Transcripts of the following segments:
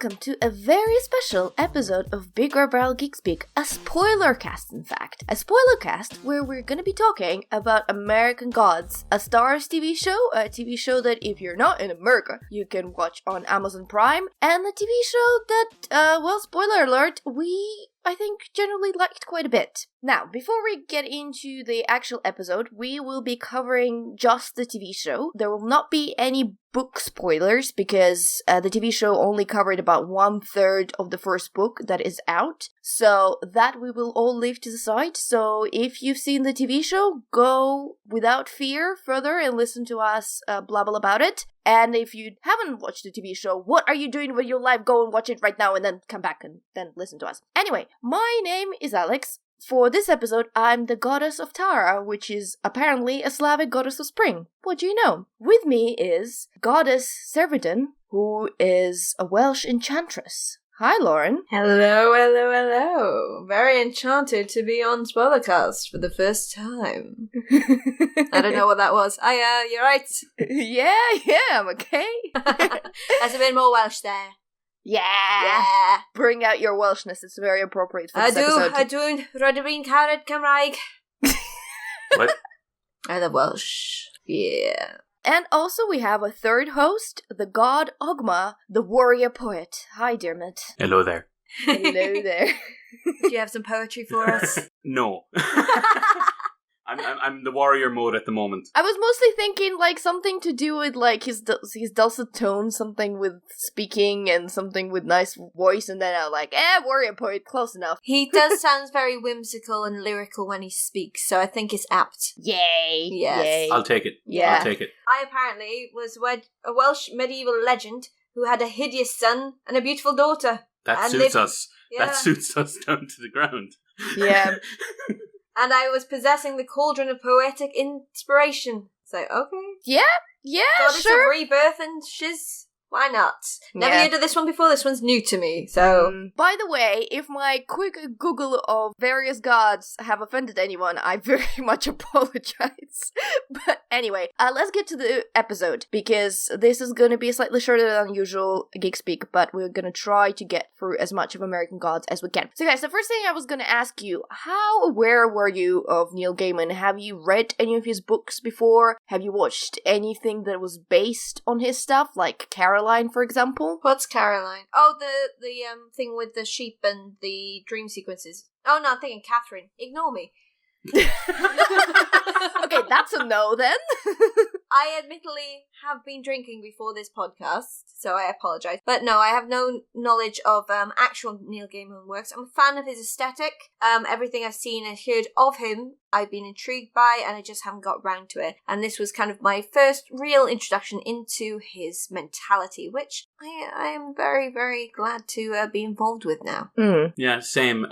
welcome to a very special episode of BigRedBarel Geek Speak, a spoilercast in fact. A spoilercast where we're gonna be talking about American Gods, a Starz TV show, a TV show that if you're not in America, you can watch on Amazon Prime, and a TV show that, spoiler alert, I think generally liked quite a bit. Now, before we get into the actual episode, we will be covering just the TV show. There will not be any book spoilers because the TV show only covered about 1/3 of the first book that is out. So that we will all leave to the side. So if you've seen the TV show, go without fear further and listen to us blabble about it. And if you haven't watched the TV show, what are you doing with your life? Go and watch it right now and then come back and then listen to us. Anyway, my name is Alex. For this episode, I'm the goddess of Tara, which is apparently a Slavic goddess of spring. What do you know? With me is goddess Servidon, who is a Welsh enchantress. Hi, Lauren. Hello. Very enchanted to be on Spoilercast for the first time. I don't know what that was. You're right. Yeah, I'm okay. There's a bit more Welsh there. Yeah. Bring out your Welshness. It's very appropriate for this episode. I do. Rydw carrot Cymraeg. What? I love Welsh. Yeah. And also we have a third host, the god Ogma, the warrior poet. Hi, Diarmuid. Hello there. Hello there. Do you have some poetry for us? No. I'm the warrior mode at the moment. I was mostly thinking like something to do with like his dulcet tones, something with speaking and something with nice voice, and then I was like, warrior poet, close enough. He does sound very whimsical and lyrical when he speaks, so I think it's apt. Yay. Yes. Yay. I'll take it. Yeah. I'll take it. I apparently was a Welsh medieval legend who had a hideous son and a beautiful daughter. That and suits us. Yeah. That suits us down to the ground. Yeah. And I was possessing the cauldron of poetic inspiration. So, okay. Yeah, Goddess sure. of rebirth and shiz. Why not? Never Yeah. heard of this one before. This one's new to me, so... By the way, if my quick Google of various gods have offended anyone, I very much apologize. But anyway, let's get to the episode, because this is going to be a slightly shorter than usual Geek Speak, but we're going to try to get through as much of American Gods as we can. So guys, the first thing I was going to ask you, how aware were you of Neil Gaiman? Have you read any of his books before? Have you watched anything that was based on his stuff, like Caroline, for example? What's Caroline? Oh, the thing with the sheep and the dream sequences. Oh, no, I'm thinking Catherine. Ignore me. Okay, that's a no then. I admittedly have been drinking before this podcast, so I apologise. But no, I have no knowledge of actual Neil Gaiman works. I'm a fan of his aesthetic. Everything I've seen and heard of him, I've been intrigued by, and I just haven't got round to it. And this was kind of my first real introduction into his mentality, which I am very, very glad to be involved with now. Yeah, same.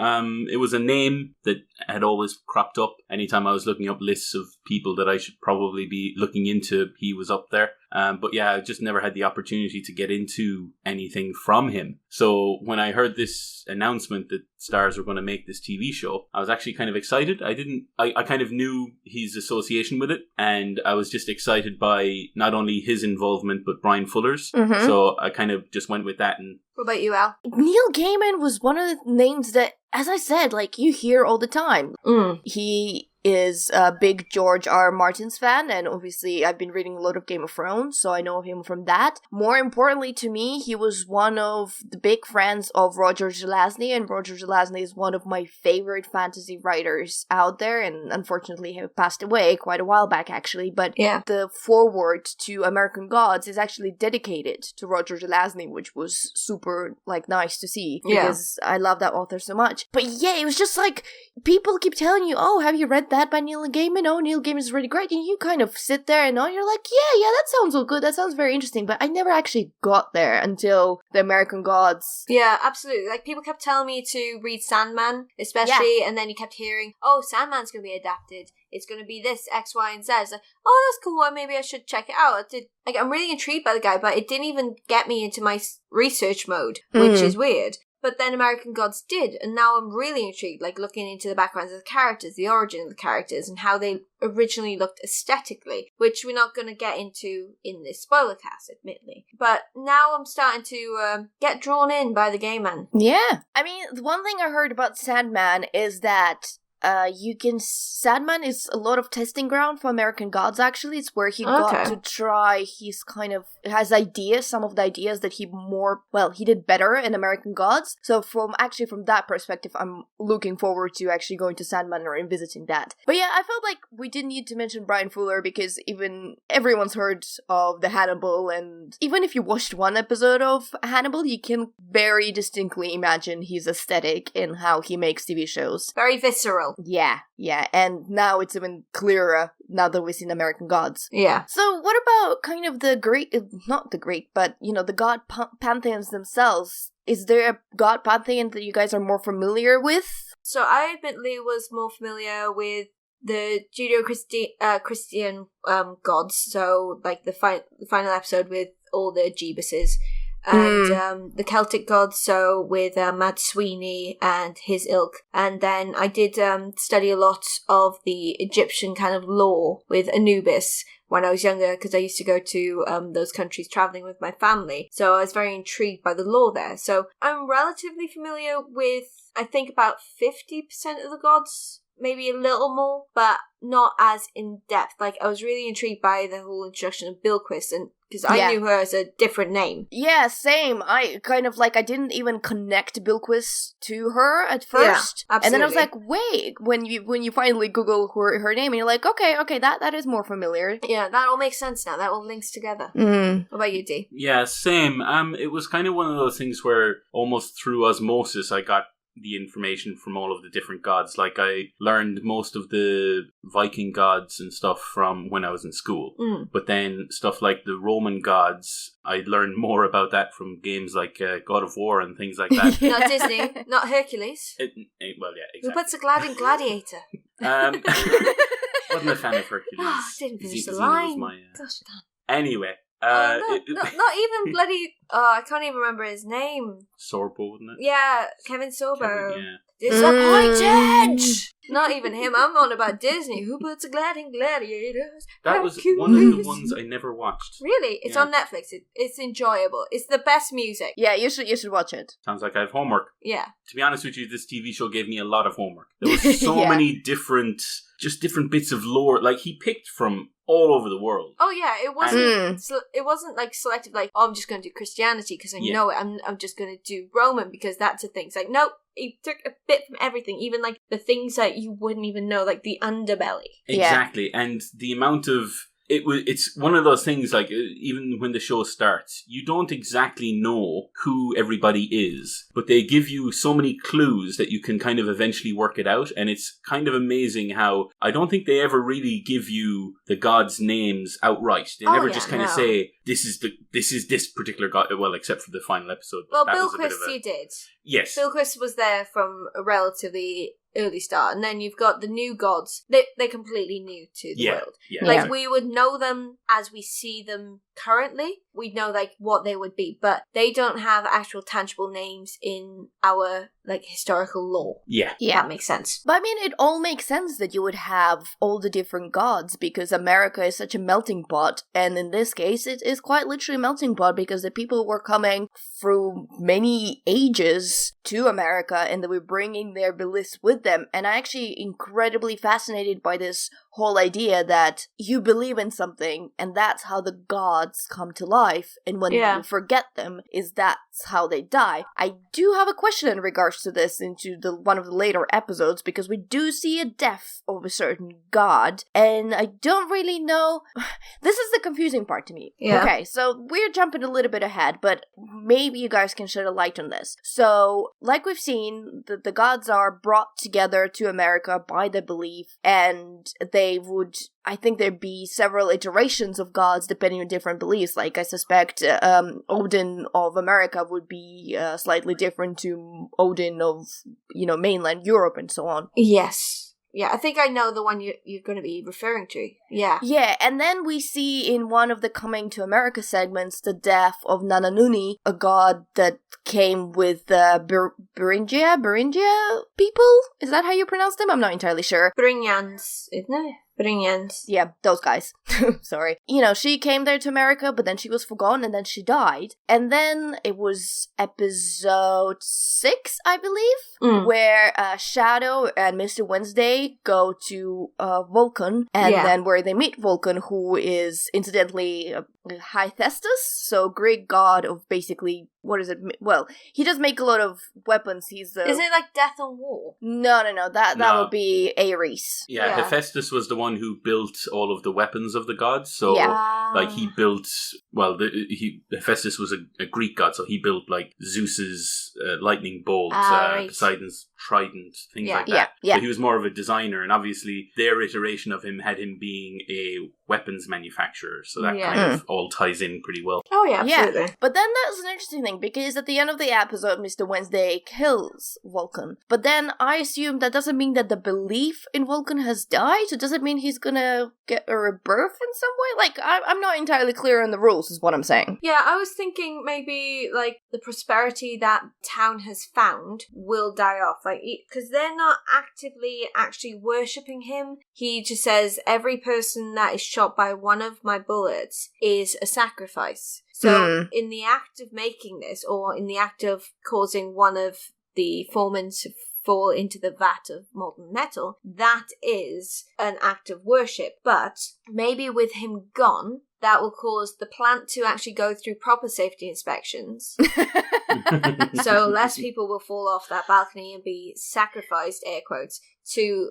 It was a name that had always cropped up anytime I was looking up lists of people that I should probably be looking into. He was up there. But yeah, I just never had the opportunity to get into anything from him. So when I heard this announcement that Starz were going to make this TV show, I was actually kind of excited. I kind of knew his association with it, and I was just excited by not only his involvement, but Brian Fuller's. Mm-hmm. So I kind of just went with that. And What about you, Al? Neil Gaiman was one of the names that, as I said, like, you hear all the time. He is a big George R. Martin's fan, and obviously I've been reading a lot of Game of Thrones, so I know him from that. More importantly to me, he was one of the big friends of Roger Zelazny, and Roger Zelazny is one of my favorite fantasy writers out there, and unfortunately he passed away quite a while back, actually, but Yeah. the foreword to American Gods is actually dedicated to Roger Zelazny, which was super, like, nice to see, because I love that author so much. But yeah, it was just like, people keep telling you, oh, have you read that by Neil Gaiman? Oh, Neil Gaiman is really great. And you kind of sit there and you're like, yeah, that sounds all good. That sounds very interesting. But I never actually got there until the American Gods. Yeah, absolutely. Like, people kept telling me to read Sandman, especially, and then you kept hearing, oh, Sandman's going to be adapted. It's going to be this, X, Y, and Z. It's like, oh, that's cool. Well, maybe I should check it out. I'm really intrigued by the guy, but it didn't even get me into my research mode, which is weird. But then American Gods did, and now I'm really intrigued, like looking into the backgrounds of the characters, the origin of the characters, and how they originally looked aesthetically, which we're not going to get into in this spoilercast, admittedly. But now I'm starting to get drawn in by the Gaiman. Yeah. I mean, the one thing I heard about Sandman is that Sandman is a lot of testing ground for American Gods, actually. It's where he got to try has ideas, some of the ideas that he did better in American Gods. So from that perspective, I'm looking forward to actually going to Sandman or revisiting that. But yeah, I felt like we didn't need to mention Brian Fuller because even everyone's heard of the Hannibal, and even if you watched one episode of Hannibal, you can very distinctly imagine his aesthetic in how he makes TV shows. Very visceral. Yeah, and now it's even clearer now that we've seen American Gods. Yeah. So what about kind of the god pantheons themselves? Is there a god pantheon that you guys are more familiar with? So I admittedly was more familiar with the Judeo-Christian gods, so like the final episode with all the Jebuses. And the Celtic gods, so with Mad Sweeney and his ilk. And then I did study a lot of the Egyptian kind of lore with Anubis when I was younger, because I used to go to those countries traveling with my family. So I was very intrigued by the lore there. So I'm relatively familiar with, I think, about 50% of the gods. Maybe a little more, but not as in depth. Like, I was really intrigued by the whole introduction of Bilquis, and because I knew her as a different name. Yeah, same. I kind of I didn't even connect Bilquis to her at first. Yeah, absolutely. And then I was like, wait, when you finally Google her name, and you're like, okay, that is more familiar. Yeah, that all makes sense now. That all links together. What about you, D? Yeah, same. It was kind of one of those things where almost through osmosis I got the information from all of the different gods. Like, I learned most of the Viking gods and stuff from when I was in school. But then stuff like the Roman gods, I learned more about that from games like God of War and things like that. Not Disney, not Hercules. Well, yeah, exactly. Who puts a glad in Gladiator? Wasn't a fan of Hercules. Oh, I didn't finish the line. Gosh, anyway. Not even bloody... I can't even remember his name. Sorbo, wasn't it? Yeah, Kevin Sorbo. Yeah. Disappointed! Not even him. I'm on about Disney. Who puts a glad in Gladiators? That was one of the ones I never watched. Really? It's on Netflix. It's enjoyable. It's the best music. Yeah, you should watch it. Sounds like I have homework. Yeah. To be honest with you, this TV show gave me a lot of homework. There was so many different bits of lore. Like, he picked from all over the world. Oh yeah, it wasn't like selective, like, oh, I'm just going to do Christianity because I know it. I'm just going to do Roman because that's a thing. It's like, nope, he took a bit from everything, even like the things that you wouldn't even know, like the underbelly. Exactly, and the amount of it's one of those things, like, even when the show starts, you don't exactly know who everybody is, but they give you so many clues that you can kind of eventually work it out, and it's kind of amazing how I don't think they ever really give you the gods' names outright. They never just kind of say, this is this particular god, well, except for the final episode. Well, Bilquis, you did. Yes. Bilquis was there from a relatively early start, and then you've got the new gods. They're completely new to the world. Yeah, like, we would know them as we see them currently. We'd know like what they would be, but they don't have actual tangible names in our like historical lore. Yeah, that makes sense. But I mean, it all makes sense that you would have all the different gods because America is such a melting pot, and in this case, it is quite literally a melting pot because the people were coming through many ages to America, and they were bringing their beliefs with them. And I'm actually incredibly fascinated by this whole idea that you believe in something, and that's how the gods come to life, and when you forget them, that's how they die. I do have a question in regards to this into one of the later episodes, because we do see a death of a certain god, and I don't really know. This is the confusing part to me. Yeah. Okay, so we're jumping a little bit ahead, but maybe you guys can shed a light on this. So, like we've seen, the gods are brought together to America by the belief, and I think there'd be several iterations of gods depending on different beliefs. Like, I suspect Odin of America would be slightly different to Odin of, mainland Europe and so on. Yes. Yeah, I think I know the one you're going to be referring to. Yeah. Yeah, and then we see in one of the Coming to America segments the death of Nananuni, a god that came with Beringia people? Is that how you pronounce them? I'm not entirely sure. Brinyans, isn't it? Brinyans. Yeah, those guys. Sorry. She came there to America, but then she was forgotten, and then she died. And then it was episode 6, I believe, where Shadow and Mr. Wednesday go to Vulcan, and then where they meet Vulcan, who is incidentally Hephaestus, so Greek god of basically, what is it? Well, he does make a lot of weapons. He's Is it like Death and War? No. That would be Ares. Yeah, Hephaestus was the one who built all of the weapons of the gods. So, like, he built. Well, Hephaestus was a Greek god, so he built like Zeus's lightning bolt, Poseidon's trident, things like that. Yeah. So he was more of a designer, and obviously their iteration of him had him being a weapons manufacturer. So that kind of all ties in pretty well. Oh yeah, absolutely. Yeah. But then that's an interesting thing, because at the end of the episode, Mr. Wednesday kills Vulcan. But then I assume that doesn't mean that the belief in Vulcan has died. So does it mean he's gonna get a rebirth in some way? Like, I'm not entirely clear on the rules, is what I'm saying. Yeah, I was thinking maybe like the prosperity that town has found will die off. Like, because they're not actively actually worshipping him. He just says every person that is shot by one of my bullets is a sacrifice. So in the act of making this, or in the act of causing one of the foremen to fall into the vat of molten metal, that is an act of worship. But maybe with him gone, that will cause the plant to actually go through proper safety inspections. So less people will fall off that balcony and be sacrificed, air quotes, to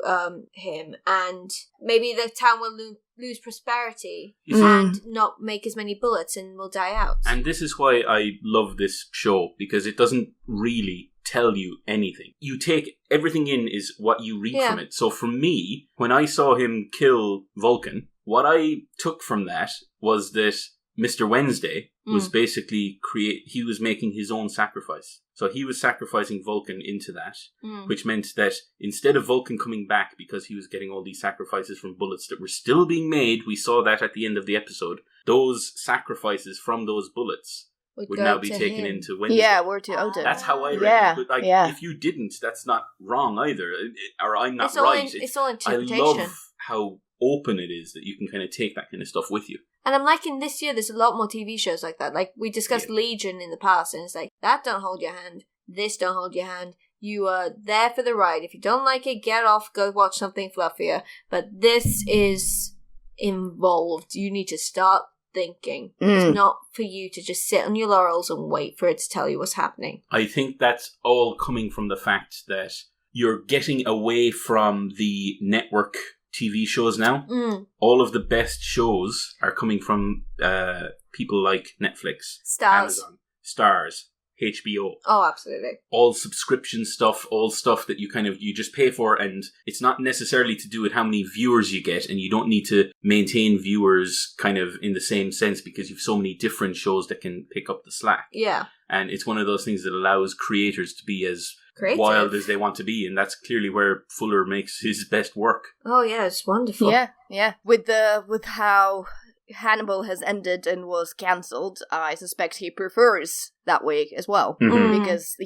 him. And maybe the town will lose prosperity and not make as many bullets and will die out. And this is why I love this show, because it doesn't really tell you anything. You take everything in is what you read from it. So for me, when I saw him kill Vulcan, what I took from that was that Mr. Wednesday was basically he was making his own sacrifice. So he was sacrificing Vulcan into that, which meant that instead of Vulcan coming back because he was getting all these sacrifices from bullets that were still being made, we saw that at the end of the episode, those sacrifices from those bullets would now be taken into Wednesday. Yeah, were to Odin. That's how I read it. But if you didn't, that's not wrong either. Or I'm not right. It's all interpretation. I love how open it is that you can kind of take that kind of stuff with you. And I'm liking this year, there's a lot more TV shows like that. Like, we discussed Legion in the past, and it's like, that don't hold your hand, this don't hold your hand. You are there for the ride. If you don't like it, get off, go watch something fluffier. But this is involved. You need to start thinking. It's not for you to just sit on your laurels and wait for it to tell you what's happening. I think that's all coming from the fact that you're getting away from the network TV shows now. All of the best shows are coming from people like Netflix, Amazon, Starz, HBO. Oh, absolutely. All subscription stuff, all stuff that you just pay for, and it's not necessarily to do with how many viewers you get, and you don't need to maintain viewers kind of in the same sense because you've so many different shows that can pick up the slack. Yeah. And it's one of those things that allows creators to be as creative, wild as they want to be, and that's clearly where Fuller makes his best work. Oh yeah, it's wonderful. Yeah. With how Hannibal has ended and was cancelled, I suspect he prefers that way as well. Because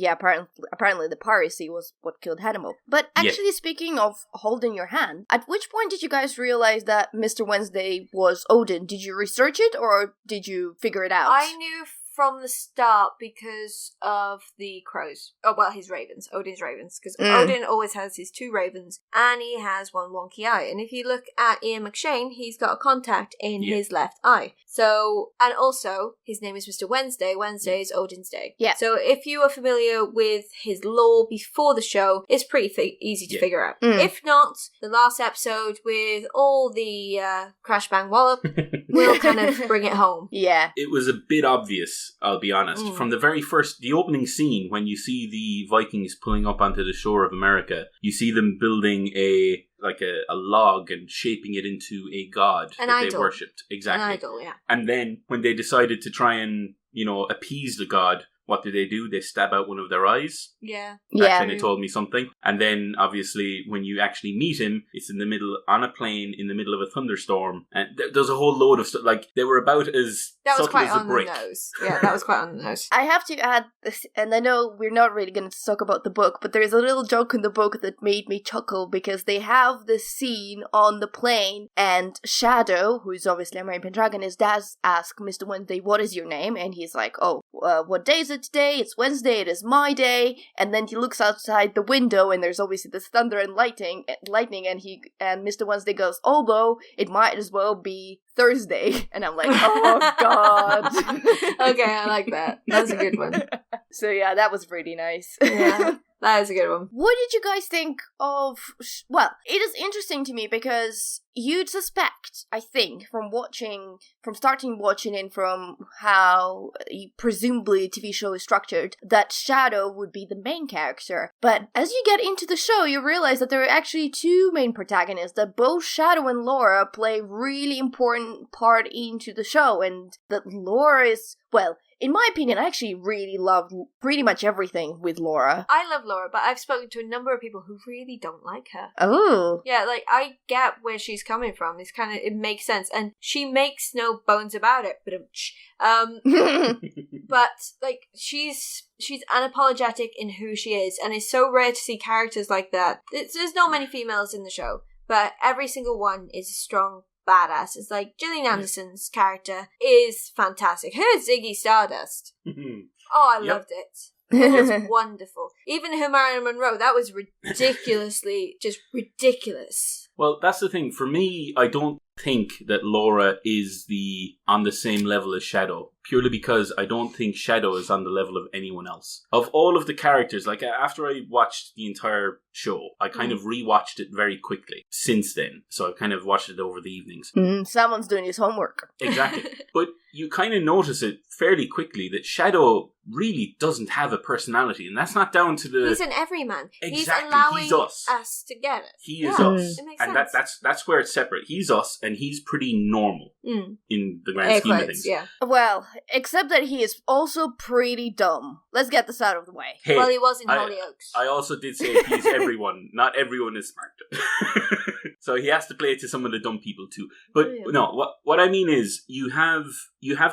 apparently the piracy was what killed Hannibal. But actually, speaking of holding your hand, at which point did you guys realize that Mr. Wednesday was Odin? Did you research it or did you figure it out? I knew from the start because of the crows. Oh, well, his ravens. Odin's ravens. Because Odin always has his 2 ravens, and he has one wonky eye. And if you look at Ian McShane, he's got a contact in his left eye. So, and also, his name is Mr. Wednesday. Wednesday is Odin's day. Yeah. So if you are familiar with his lore before the show, it's pretty easy to figure out. If not, the last episode with all the crash bang wallop will kind of bring it home. Yeah. It was a bit obvious, I'll be honest. From the very first, the opening scene, when you see the Vikings pulling up onto the shore of America, you see them building a log and shaping it into a god that they worshipped. Exactly. An idol, yeah. And then when they decided to try and, appease the god what do? They stab out one of their eyes. Yeah. That kind of told me something. And then, obviously, when you actually meet him, it's on a plane, in the middle of a thunderstorm. And there's a whole load of stuff. Like, they were about as subtle as a brick. That was quite on the nose. Yeah, that was quite on the nose. I have to add this, and I know we're not really going to talk about the book, but there's a little joke in the book that made me chuckle, because they have this scene on the plane, and Shadow, who is obviously a American protagonist, does ask Mr. Wednesday, what is your name? And he's like, what day is it today? It's Wednesday, it is my day. And then he looks outside the window, and there's obviously this thunder and lightning, and Mr. Wednesday goes, although it might as well be Thursday. And I'm like, oh god. Okay, I like that. That's a good one. So yeah, that was pretty nice. Yeah. That is a good one. What did you guys think of... Well, it is interesting to me because you'd suspect, I think, from starting watching and from how presumably a TV show is structured, that Shadow would be the main character. But as you get into the show, you realize that there are actually two main protagonists, that both Shadow and Laura play really important part into the show, and that Laura is... Well, in my opinion, I actually really loved pretty much everything with Laura. I love Laura, but I've spoken to a number of people who really don't like her. Oh. Yeah, like, I get where she's coming from. It makes sense. And she makes no bones about it. But, like, she's unapologetic in who she is. And it's so rare to see characters like that. There's not many females in the show, but every single one is a strong badass. It's like Gillian Anderson's character is fantastic. Her Ziggy Stardust. I loved it. It was wonderful. Even her Marilyn Monroe, that was ridiculously, just ridiculous. Well, that's the thing. For me, I don't think that Laura is on the same level as Shadow, purely because I don't think Shadow is on the level of anyone else. Of all of the characters, like after I watched the entire show, I kind of rewatched it very quickly since then. So I kind of watched it over the evenings. Someone's doing his homework. Exactly. But you kind of notice it fairly quickly that Shadow really doesn't have a personality, and that's not down to the... He's an everyman. Exactly. He's allowing He's us. us to get it. He is us. It makes and sense. that's where it's separate. He's us, and he's pretty normal in the grand scheme of things. Yeah. Well, except that he is also pretty dumb. Let's get this out of the way. Hey, well, he was in Hollyoaks. I also did say he's everyone. Not everyone is smart. So he has to play to some of the dumb people too. But no, what I mean is you have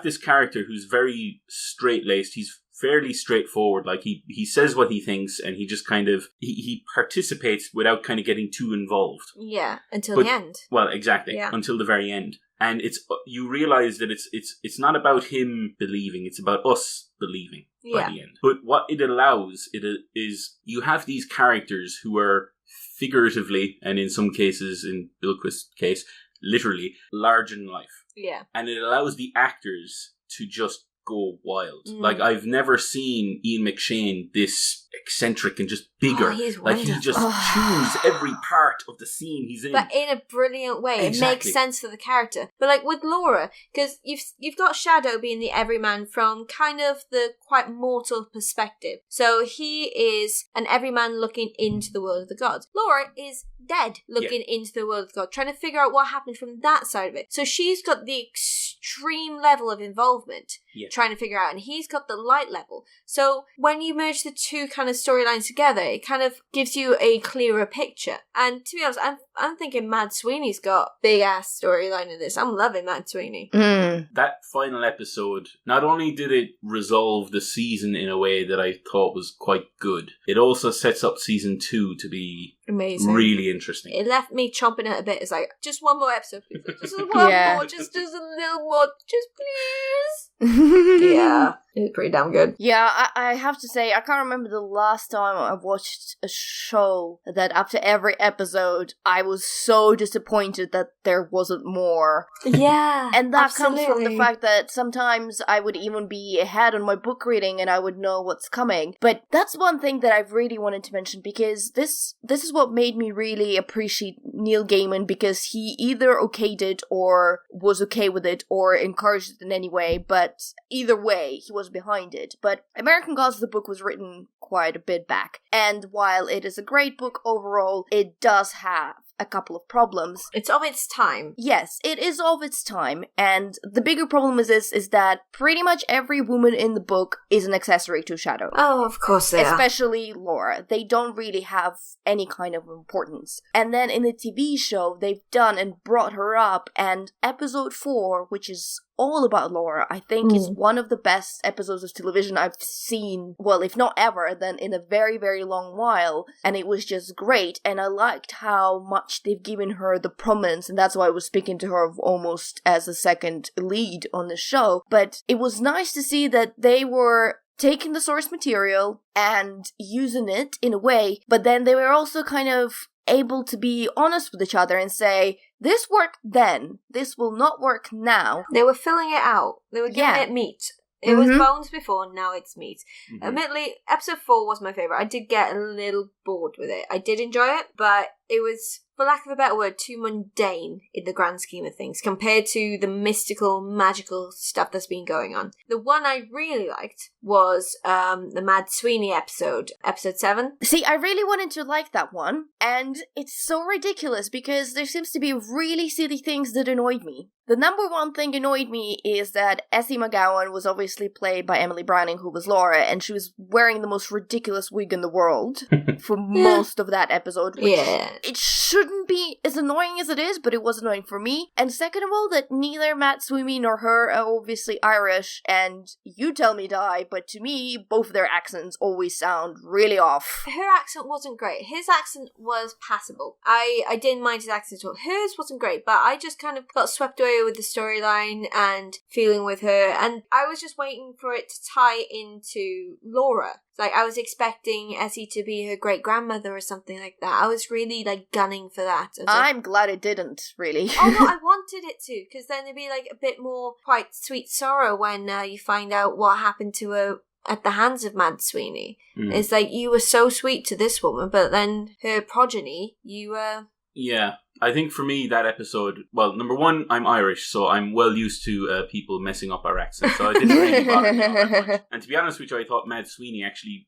this character who's very straight-laced. He's fairly straightforward. Like he says what he thinks, and he just kind of he participates without kind of getting too involved. Yeah, until the end. Well, exactly. Yeah. Until the very end. And you realize that it's not about him believing, it's about us believing by the end. But what it allows is you have these characters who are figuratively, and in some cases, in Bilquist's case, literally large in life. Yeah. And it allows the actors to just go wild. Like, I've never seen Ian McShane this eccentric and just bigger. He's like, wonderful. he just chews every part of the scene he's in. But in a brilliant way. Exactly. It makes sense for the character. But like with Laura, because you've got Shadow being the everyman from kind of the quite mortal perspective. So he is an everyman looking into the world of the gods. Laura is dead looking into the world of God, trying to figure out what happened from that side of it. So she's got the extreme level of involvement trying to figure out, and he's got the light level. So when you merge the two kind of storylines together, it kind of gives you a clearer picture. And to be honest, I'm thinking Mad Sweeney's got big ass storyline in this. I'm loving Mad Sweeney. That final episode, not only did it resolve the season in a way that I thought was quite good, it also sets up season 2 to be amazing, really interesting. It left me chomping at a bit. It's like, just one more episode, please. Just one more, just a little more, just please. Yeah, it's pretty damn good. Yeah, I have to say, I can't remember the last time I watched a show that after every episode, I was so disappointed that there wasn't more. Yeah, and that comes from the fact that sometimes I would even be ahead on my book reading and I would know what's coming. But that's one thing that I've really wanted to mention, because this is what made me really appreciate Neil Gaiman, because he either okayed it or was okay with it or encouraged it in any way, but either way, he was behind it. But American Gods, the book, was written quite a bit back, and while it is a great book overall, it does have a couple of problems. It's of its time. Yes, it is of its time, and the bigger problem is that pretty much every woman in the book is an accessory to Shadow. Oh, of course they are. Especially Laura. They don't really have any kind of importance. And then in the TV show, they've done and brought her up, and episode 4, which is all about Laura, I think is one of the best episodes of television I've seen, well, if not ever, then in a very, very long while, and it was just great, and I liked how much they've given her the prominence, and that's why I was speaking to her almost as a second lead on the show, but it was nice to see that they were taking the source material and using it in a way, but then they were also kind of able to be honest with each other and say, this worked then, this will not work now. They were filling it out. They were giving it meat. It was bones before, now it's meat. Admittedly, episode 4 was my favourite. I did get a little bored with it. I did enjoy it, but it was, for lack of a better word, too mundane in the grand scheme of things compared to the mystical, magical stuff that's been going on. The one I really liked was the Mad Sweeney episode 7. See, I really wanted to like that one, and it's so ridiculous because there seems to be really silly things that annoyed me. The number one thing annoyed me is that Essie McGowan was obviously played by Emily Browning, who was Laura, and she was wearing the most ridiculous wig in the world for most of that episode, which it shouldn't be as annoying as it is, but it was annoying for me. And second of all, that neither Matt Sweeney nor her are obviously Irish, and you tell me Di, but to me, both their accents always sound really off. Her accent wasn't great. His accent was passable. I didn't mind his accent at all. Hers wasn't great, but I just kind of got swept away with the storyline and feeling with her, and I was just waiting for it to tie into Laura. Like, I was expecting Essie to be her great-grandmother or something like that. I was really, gunning for that. I'm glad it didn't, really. Oh, no, I wanted it to, because then there'd be, a bit more quite sweet sorrow when you find out what happened to her at the hands of Mad Sweeney. It's like, you were so sweet to this woman, but then her progeny, you were... Yeah. I think for me, that episode, well, number one, I'm Irish, so I'm well used to people messing up our accents, so it didn't really bother me all that much. And to be honest with you, I thought Mad Sweeney actually,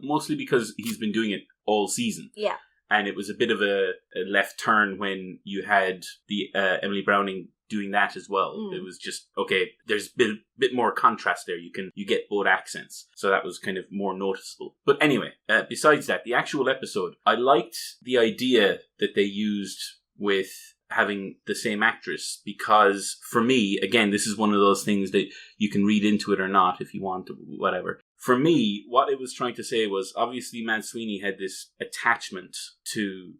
mostly because he's been doing it all season. Yeah. And it was a bit of a left turn when you had the Emily Browning doing that as well. It was just, okay, there's a bit more contrast there. You get both accents. So that was kind of more noticeable. But anyway, besides that, the actual episode, I liked the idea that they used with having the same actress, because for me, again, this is one of those things that you can read into it or not if you want to, whatever. For me, what it was trying to say was, obviously Mad Sweeney had this attachment to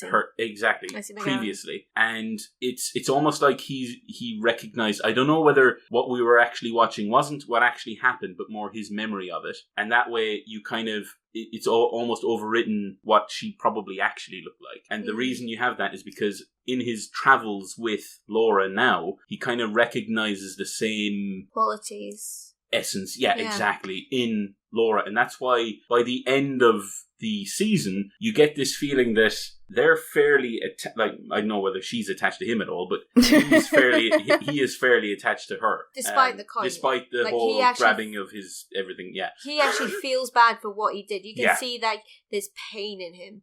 her, exactly, previously, and it's almost like he recognized, I don't know whether what we were actually watching wasn't what actually happened, but more his memory of it, and that way you kind of, it's almost overwritten what she probably actually looked like. And the reason you have that is because in his travels with Laura now, he kind of recognizes the same qualities, essence, exactly, in Laura, and that's why by the end of the season you get this feeling that they're fairly I don't know whether she's attached to him at all, but he is fairly attached to her, despite the whole grabbing of his everything. He actually feels bad for what he did. You can see that there's pain in him,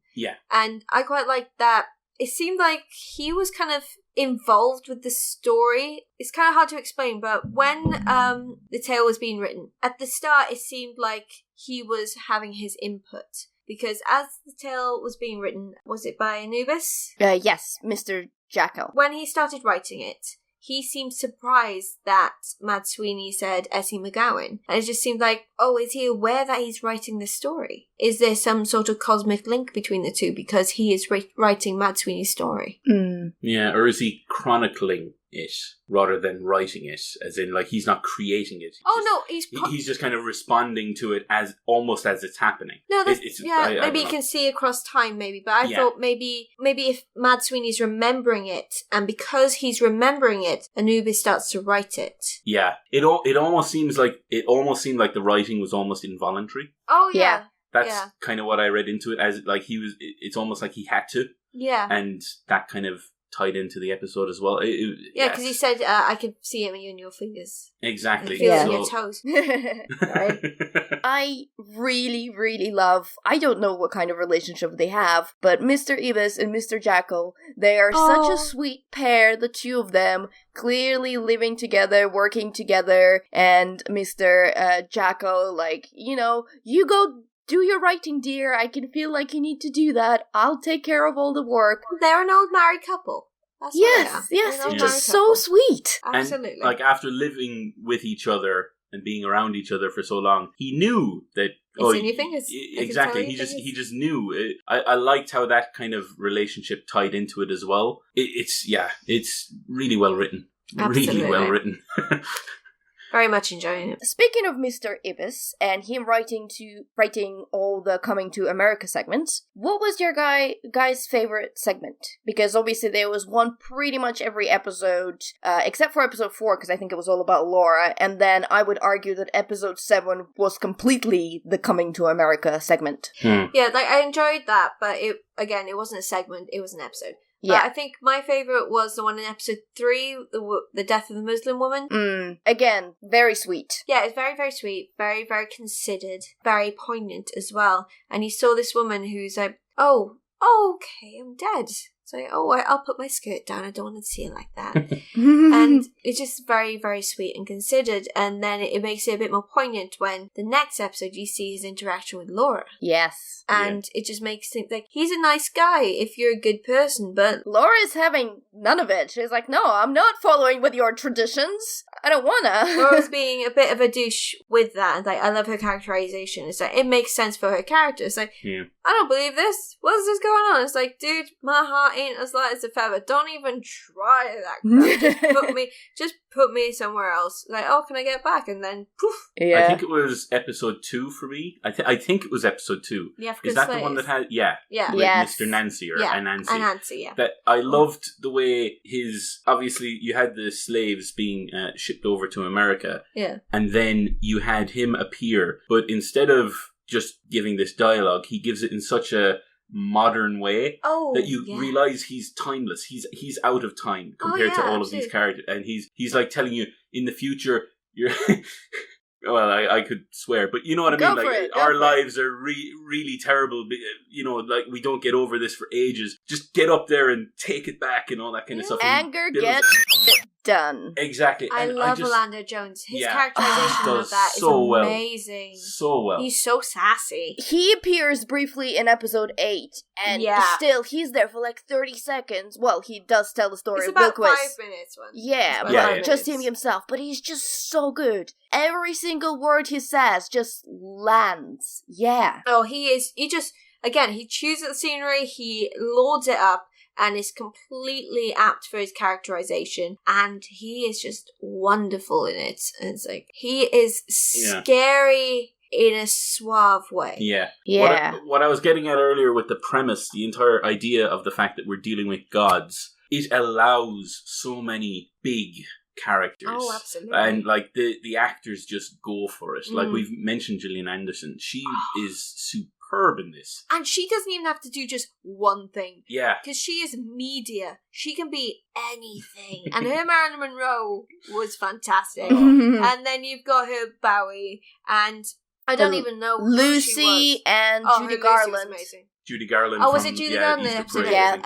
and I quite like that. It seemed like he was kind of involved with the story. It's kind of hard to explain, but when the tale was being written, at the start it seemed like he was having his input. Because as the tale was being written, was it by Anubis? Yes, Mr. Jackal. When he started writing it, he seemed surprised that Mad Sweeney said Essie McGowan. And it just seemed like, oh, is he aware that he's writing this story? Is there some sort of cosmic link between the two because he is writing Mad Sweeney's story? Yeah, or is he chronicling it rather than writing it, as in he's not creating it. He's just kind of responding to it as almost as it's happening. No, maybe you can see across time, maybe. But I thought maybe if Mad Sweeney's remembering it, and because he's remembering it, Anubis starts to write it. Yeah, it almost seemed like the writing was almost involuntary. Oh yeah, that's kind of what I read into it as. It's almost like he had to. Yeah, and that kind of tied into the episode as well. Yeah, because he said, I can see it in your fingers. Exactly. I feel it in your toes. Right? I really, really love, I don't know what kind of relationship they have, but Mr. Ibis and Mr. Jackal, they are such a sweet pair, the two of them, clearly living together, working together, and Mr. Jackal, like, you know, you go do your writing, dear. I can feel like you need to do that. I'll take care of all the work. They're an old married couple. That's yes, they're just so sweet. Absolutely. And, like, after living with each other and being around each other for so long, he knew that. It's in your fingers. Exactly. He just knew. I liked how that kind of relationship tied into it as well. It's really well written. Absolutely. Really well written. Very much enjoying it. Speaking of Mr. Ibis and him writing all the Coming to America segments, what was your guy's favorite segment? Because obviously there was one pretty much every episode, except for episode 4, because I think it was all about Laura, and then I would argue that episode 7 was completely the Coming to America segment. Yeah, like I enjoyed that, but it wasn't a segment, it was an episode. Yeah, I think my favourite was the one in episode 3, the death of the Muslim woman. Again, very sweet. Yeah, it's very, very sweet, very, very considered, very poignant as well. And you saw this woman who's like, oh, okay, I'm dead. It's like, I'll put my skirt down. I don't want to see it like that. And it's just very, very sweet and considered. And then it makes it a bit more poignant when the next episode you see his interaction with Laura. Yes. And it just makes it like, he's a nice guy if you're a good person, but Laura's having none of it. She's like, no, I'm not following with your traditions. I don't wanna. Laura's being a bit of a douche with that. And like, I love her characterization. It's like, it makes sense for her character. It's like, I don't believe this. What is this going on? It's like, dude, my heart ain't as light as a feather. Don't even try that crap. Just put me somewhere else. Like, can I get back? And then poof. Yeah. I think it was episode 2 for me. I think it was episode 2. Yeah, is that the one that had Mr. Nancy or Anansi? That I loved the way obviously you had the slaves being shipped over to America. Yeah. And then you had him appear, but instead of just giving this dialogue, he gives it in such a modern way that you realize he's timeless. He's out of time compared to all of these characters, and he's like telling you in the future you're well, I could swear, but you know what I mean. Like, our lives are really terrible. You know, like, we don't get over this for ages. Just get up there and take it back and all that kind of stuff. Anger gets done. Exactly. I love Orlando Jones. His characterization of that is amazing. So well. He's so sassy. He appears briefly in episode 8, and still, he's there for like 30 seconds. Well, he does tell the story of Bill It's about 5 minutes. Yeah, just him himself. But he's just so good. Every single word he says just lands. Yeah. Oh, he chooses the scenery, he lords it up, and is completely apt for his characterization, and he is just wonderful in it. And it's like, he is scary in a suave way. Yeah. What I was getting at earlier with the premise, the entire idea of the fact that we're dealing with gods, it allows so many big characters. Oh, absolutely. And like the actors just go for it. Like, we've mentioned Gillian Anderson. She is superb in this. And she doesn't even have to do just one thing. Yeah. Because she is media. She can be anything. And her Marilyn Monroe was fantastic. And then you've got her Bowie, and I don't even know Lucy who she was. and Judy Garland. Lucy was amazing. Judy Garland. Was it Judy Garland in the episode?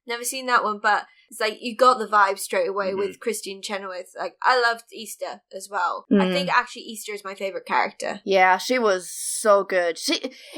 Never seen that one, but it's like you got the vibe straight away with Christine Chenoweth. Like, I loved Easter as well. I think actually Easter is my favorite character. Yeah, she was so good.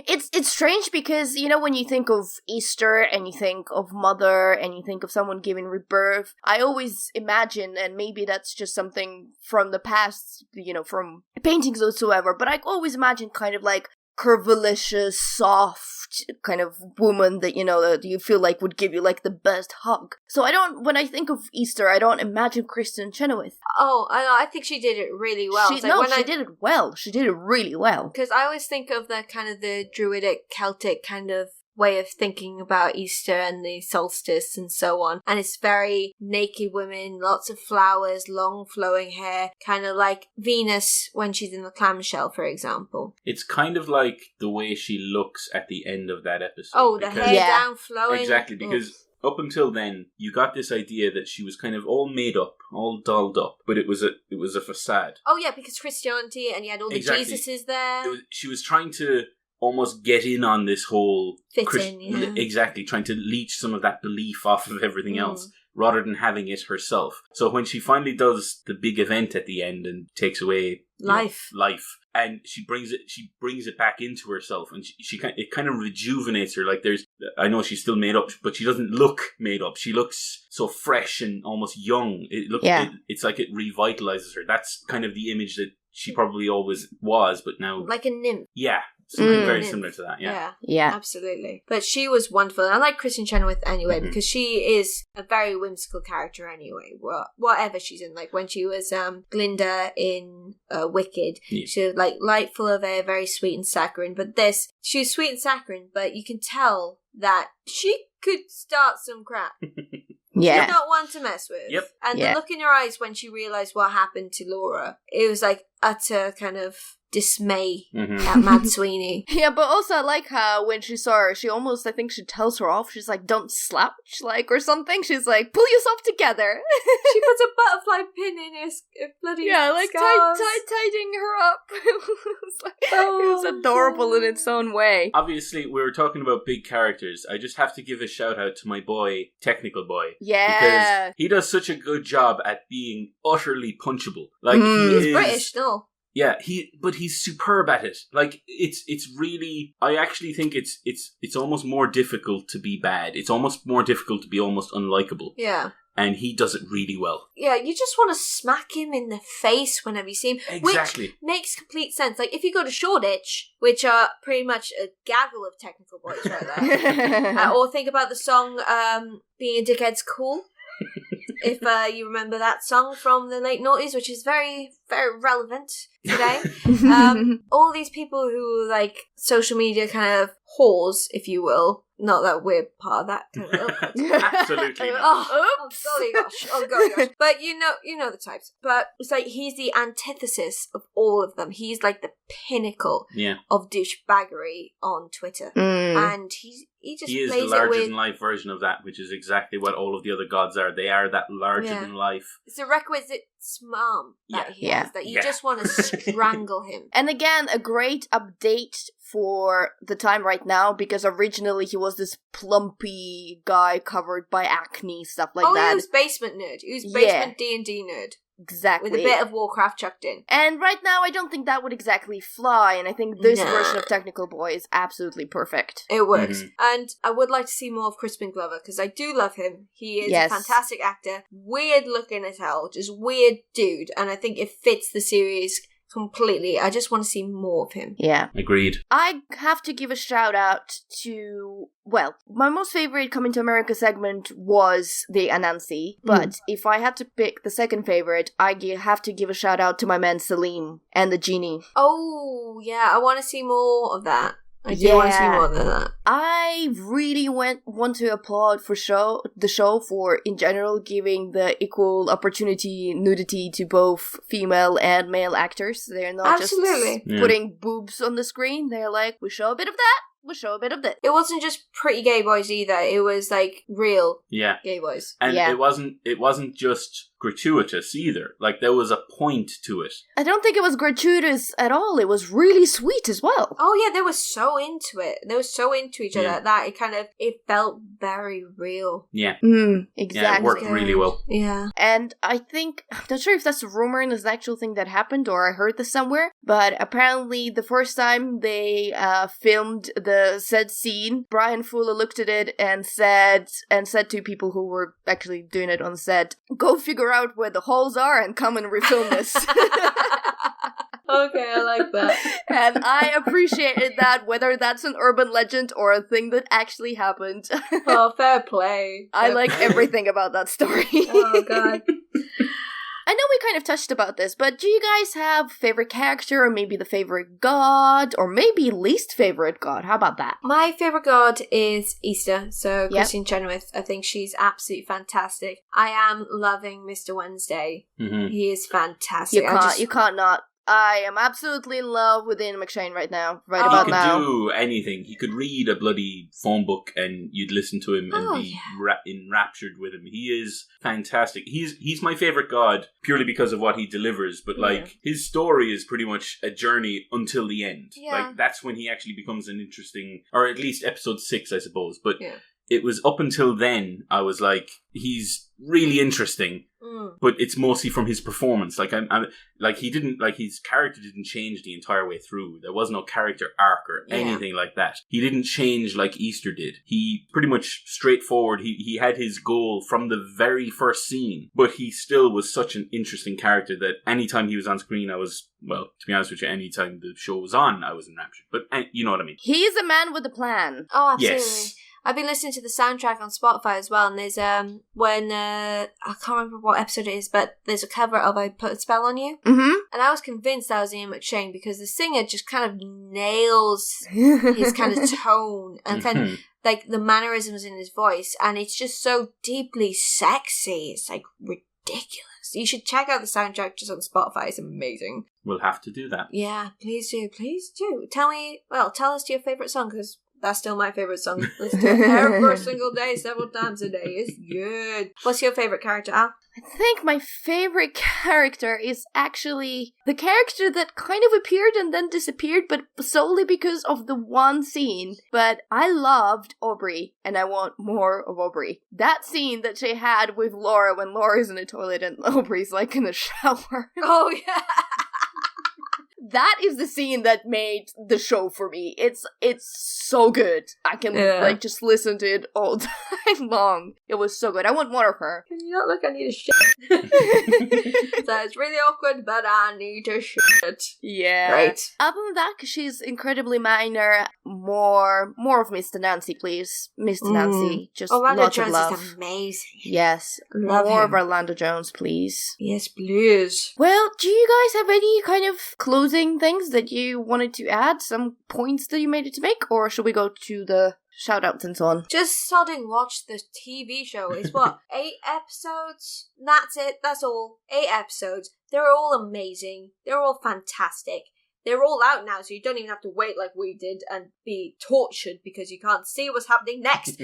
It's strange because, you know, when you think of Easter and you think of mother and you think of someone giving rebirth, I always imagine, and maybe that's just something from the past, you know, from paintings whatsoever, but I always imagine kind of like curvilicious, soft kind of woman that, you know, that you feel like would give you like the best hug. So when I think of Easter, I don't imagine Kristen Chenoweth. Oh, I think she did it really well. She did it well. She did it really well. Because I always think of the kind of the druidic, Celtic kind of way of thinking about Easter and the solstice and so on. And it's very naked women, lots of flowers, long flowing hair, kind of like Venus when she's in the clamshell, for example. It's kind of like the way she looks at the end of that episode. Oh, the hair down flowing. Exactly, because up until then, you got this idea that she was kind of all made up, all dolled up, but it was a facade. Oh yeah, because Christianity, and you had all the Jesuses there. She was trying to almost get in on this whole... Exactly, trying to leech some of that belief off of everything else, rather than having it herself. So when she finally does the big event at the end and takes away life, and she brings it back into herself, and it kind of rejuvenates her. Like I know she's still made up, but she doesn't look made up. She looks so fresh and almost young. It's like it revitalizes her. That's kind of the image that she probably always was, but now like a nymph. Yeah. Something very similar to that, yeah. Absolutely. But she was wonderful. And I like Kristen Chenoweth anyway, because she is a very whimsical character anyway, whatever she's in. Like when she was Glinda in Wicked, she was light, full of air, very sweet and saccharine. But she was sweet and saccharine, but you can tell that she could start some crap. Yeah. She's not one to mess with. Yep. And the look in her eyes when she realised what happened to Laura, it was like utter kind of dismay at Mad Sweeney. Yeah, but also I like how when she saw her, she almost, I think she tells her off. She's like, don't slouch, or something. She's like, pull yourself together. She puts a butterfly pin in her bloody tidying her up. It was adorable in its own way. Obviously, we were talking about big characters. I just have to give a shout out to my boy, Technical Boy. Yeah. Because he does such a good job at being utterly punchable. He's British, no? Yeah, but he's superb at it. Like it's really. I actually think it's almost more difficult to be bad. It's almost more difficult to be almost unlikable. Yeah. And he does it really well. Yeah, you just want to smack him in the face whenever you see him. Exactly. Which makes complete sense. Like, if you go to Shoreditch, which are pretty much a gaggle of technical boys right there. Or think about the song, Being a Dickhead's Cool. If you remember that song from the late noughties, which is very, very relevant today. All these people who like social media kind of whores, if you will. Not that we're part of that. Absolutely. Golly gosh. But you know the types. But it's like he's the antithesis of all of them. He's like the pinnacle of douchebaggery on Twitter. And he just is plays the it with... larger-than-life version of that, which is exactly what all of the other gods are. They are that larger-than-life. It's a requisite smarm that he has, that you just want to strangle him. And again, a great update for the time right now, because originally he was this plumpy guy covered by acne, stuff like that. Oh, he was basement nerd. He was basement D&D nerd. Exactly. With a bit of Warcraft chucked in. And right now, I don't think that would exactly fly, and I think this version of Technical Boy is absolutely perfect. It works. And I would like to see more of Crispin Glover, because I do love him. He is a fantastic actor. Weird looking as hell. Just weird dude. And I think it fits the series completely. I just want to see more of him. Yeah. Agreed. I have to give a shout out to, well, my most favorite Coming to America segment was the Anansi, but if I had to pick the second favorite, I have to give a shout out to my man Salim and the genie. Oh, yeah, I want to see more of that. I do want to see more than that. I really want to applaud for the show for, in general, giving the equal opportunity nudity to both female and male actors. They're not just putting boobs on the screen. They're like, we show a bit of that, we show a bit of this. It wasn't just pretty gay boys either. It was like real gay boys. And it wasn't just gratuitous either. Like, there was a point to it. I don't think it was gratuitous at all. It was really sweet as well. Oh yeah, they were so into it. They were so into each other that it felt very real. Yeah. Exactly. Yeah, it worked really well. Yeah. And I think, I'm not sure if that's a rumor and it's an actual thing that happened, or I heard this somewhere, but apparently the first time they filmed the said scene, Brian Fuller looked at it and said to people who were actually doing it on set, go figure out where the holes are and come and refilm this. Okay, I like that. And I appreciated that, whether that's an urban legend or a thing that actually happened. Oh, fair play. I like everything about that story. Oh, God. I know we kind of touched about this, but do you guys have favorite character, or maybe the favorite god, or maybe least favorite god? How about that? My favorite god is Easter, so Kristen Chenoweth. I think she's absolutely fantastic. I am loving Mr. Wednesday. He is fantastic. You can't not I am absolutely in love with Ian McShane right now. He could do anything. He could read a bloody phone book and you'd listen to him and be enraptured with him. He is fantastic. He's my favourite god purely because of what he delivers, but his story is pretty much a journey until the end. Yeah. Like that's when he actually becomes an interesting, or at least episode 6, I suppose. But it was up until then I was like, he's really interesting. But it's mostly from his performance. Like he didn't, like his character didn't change the entire way through. There was no character arc or anything like that. He didn't change like Easter did. He pretty much straightforward. He had his goal from the very first scene, but he still was such an interesting character that anytime he was on screen, I was, well, to be honest with you, anytime the show was on, I was enraptured. But you know what I mean. He's a man with a plan. Oh, absolutely. Yes. I've been listening to the soundtrack on Spotify as well, and there's when I can't remember what episode it is, but there's a cover of "I Put a Spell on You," and I was convinced that was Ian McShane because the singer just kind of nails his kind of tone and kind of like the mannerisms in his voice, and it's just so deeply sexy. It's like ridiculous. You should check out the soundtrack just on Spotify. It's amazing. We'll have to do that. Yeah, please do. Tell us your favourite song, because that's still my favourite song. Listen to it every single day, several times a day. It's good. What's your favourite character, Al? I think my favourite character is actually the character that kind of appeared and then disappeared, but solely because of the one scene. But I loved Aubrey, and I want more of Aubrey. That scene that she had with Laura when Laura's in the toilet and Aubrey's like in the shower. Oh, yeah. That is the scene that made the show for me. It's so good. I can like just listen to it all time long. It was so good. I want more of her. Can you not look? I need a shit. So it's really awkward, but I need a shit. Yeah. Right. Other than that, because she's incredibly minor, more of Mr. Nancy, please. Mr. Nancy. Just Orlando lots Jones of love. is amazing. Yes. Love more him. of Orlando Jones, please. Yes, please. Well, do you guys have any kind of closing things that you wanted to add? Some points that you made it to make? Or should we go to the shout-outs and so on? Just sodding watch the TV show. It's what? 8 episodes? That's it. That's all. 8 episodes. They're all amazing. They're all fantastic. They're all out now, so you don't even have to wait like we did and be tortured because you can't see what's happening next.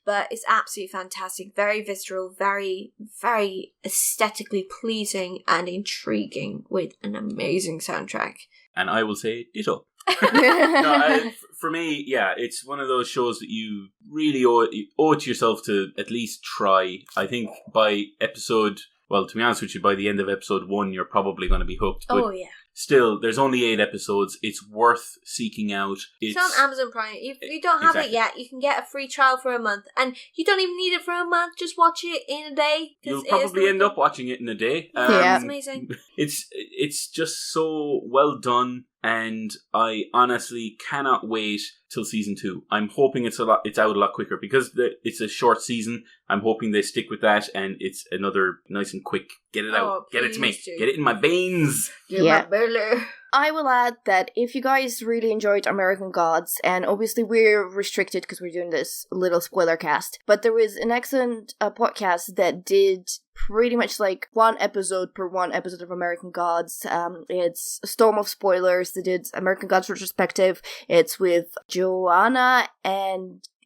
But it's absolutely fantastic. Very visceral, very, very aesthetically pleasing and intriguing with an amazing soundtrack. And I will say ditto. For me, yeah, it's one of those shows that you really owe it to yourself to at least try. I think by episode, well, to be honest with you, by the end of episode 1, you're probably going to be hooked. Oh, yeah. Still, there's only 8 episodes. It's worth seeking out. It's on Amazon Prime. If you don't have it yet, you can get a free trial for a month. And you don't even need it for a month. Just watch it in a day. You'll probably end up watching it in a day. Yeah, it's amazing. It's just so well done. And I honestly cannot wait till season 2. I'm hoping it's out a lot quicker because it's a short season. I'm hoping they stick with that, and it's another nice and quick. Get it out, get it to me, get it in my veins. I will add that if you guys really enjoyed American Gods, and obviously we're restricted because we're doing this little spoiler cast, but there was an excellent podcast that did pretty much like 1 episode per 1 episode of American Gods. It's a storm of spoilers. They did American Gods retrospective. It's with Joanna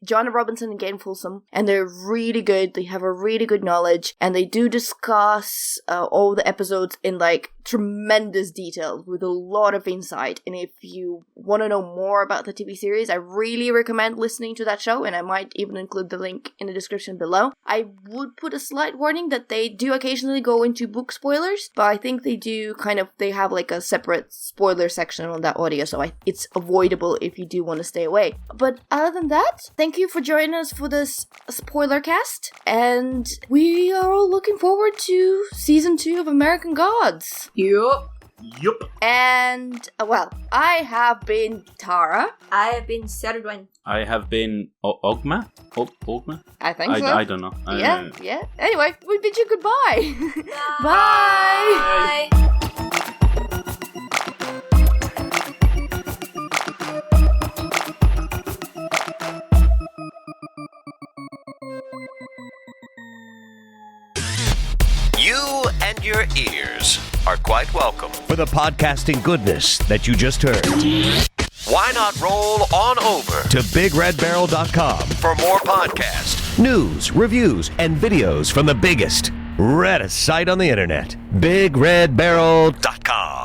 Robinson and Gain Folsom, and they're really good. They have a really good knowledge, and they do discuss all the episodes in like tremendous detail with a lot of insight. And if you want to know more about the TV series, I really recommend listening to that show, and I might even include the link in the description below. I would put a slight warning that they do occasionally go into book spoilers, but I think they have like a separate spoiler section on that audio, so it's avoidable if you do want to stay away. But other than that, thank you for joining us for this spoiler cast, and we are all looking forward to season 2 of American Gods. Yup. And, well, I have been Tara. I have been Serwin. I have been Ogma? Ogma? I think so. I don't know. Yeah. Anyway, we bid you goodbye. Bye. Bye. You and and your ears are quite welcome. For the podcasting goodness that you just heard. Why not roll on over to BigRedBarel.com for more podcasts, news, reviews, and videos from the biggest, reddest site on the internet, BigRedBarel.com.